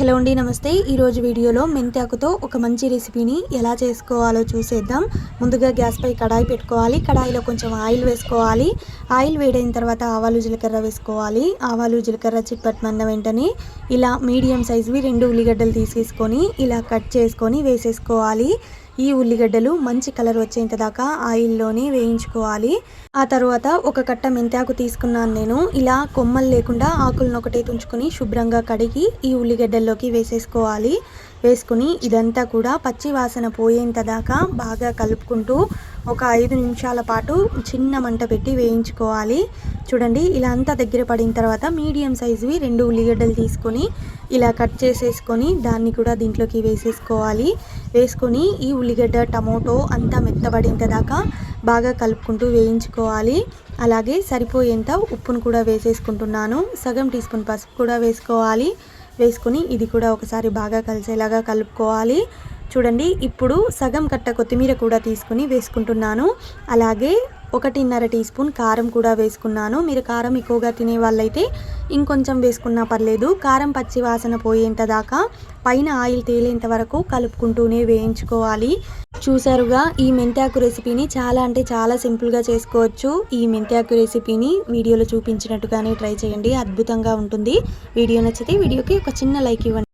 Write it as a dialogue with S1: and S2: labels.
S1: Hello అండి, నమస్తే. ఈరోజు వీడియోలో మెంతాకుతో ఒక మంచి రెసిపీని ఎలా చేసుకోవాలో చూసేద్దాం. ముందుగా గ్యాస్పై కడాయి పెట్టుకోవాలి. కడాయిలో కొంచెం ఆయిల్ వేసుకోవాలి. ఆయిల్ వేడైన తర్వాత ఆవాలు జీలకర్ర వేసుకోవాలి. ఆవాలు జీలకర్ర చిట్పట్టమన్న వెంటనే ఇలా మీడియం సైజువి 2 ఉల్లిగడ్డలు తీసేసుకొని ఇలా కట్ చేసుకొని వేసేసుకోవాలి. ఈ ఉల్లిగడ్డలు మంచి కలర్ వచ్చేంత దాకా ఆయిల్లోనే వేయించుకోవాలి. ఆ తర్వాత ఒక కట్ట మెంతాకు తీసుకున్నాను నేను. ఇలా కొమ్మలు లేకుండా ఆకులను ఒకటే తుంచుకొని శుభ్రంగా కడిగి ఈ ఉల్లిగడ్డల్లోకి వేసేసుకోవాలి. వేసుకుని ఇదంతా కూడా పచ్చి వాసన పోయేంత దాకా బాగా కలుపుకుంటూ ఒక 5 నిమిషాల పాటు చిన్న మంట పెట్టి వేయించుకోవాలి. చూడండి, ఇలా అంతా దగ్గర పడిన తర్వాత మీడియం సైజువి 2 ఉల్లిగడ్డలు తీసుకొని ఇలా కట్ చేసేసుకొని దాన్ని కూడా దీంట్లోకి వేసేసుకోవాలి. వేసుకొని ఈ ఉల్లిగడ్డ టమోటో అంతా మెత్తబడేంత దాకా బాగా కలుపుకుంటూ వేయించుకోవాలి. అలాగే సరిపోయేంత ఉప్పును కూడా వేసేసుకుంటున్నాను. సగం టీ స్పూన్ పసుపు కూడా వేసుకోవాలి. వేసుకొని ఇది కూడా ఒకసారి బాగా కలిసేలాగా కలుపుకోవాలి. చూడండి, ఇప్పుడు సగం కట్ట కొత్తిమీర కూడా తీసుకుని వేసుకుంటున్నాను. అలాగే 1.5 టీ స్పూన్ కారం కూడా వేసుకున్నాను. మీరు కారం ఎక్కువగా తినే వాళ్ళైతే ఇంకొంచెం వేసుకున్నా పర్లేదు. కారం పచ్చి వాసన పోయేంత దాకా పైన ఆయిల్ తేలేంత వరకు కలుపుకుంటూనే వేయించుకోవాలి. చూసారుగా, ఈ మెంతాకు రెసిపీని చాలా అంటే చాలా సింపుల్గా చేసుకోవచ్చు. ఈ మెంతాకు రెసిపీని వీడియోలో చూపించినట్టుగానే ట్రై చేయండి, అద్భుతంగా ఉంటుంది. వీడియో నచ్చితే వీడియోకి ఒక చిన్న లైక్ ఇవ్వండి.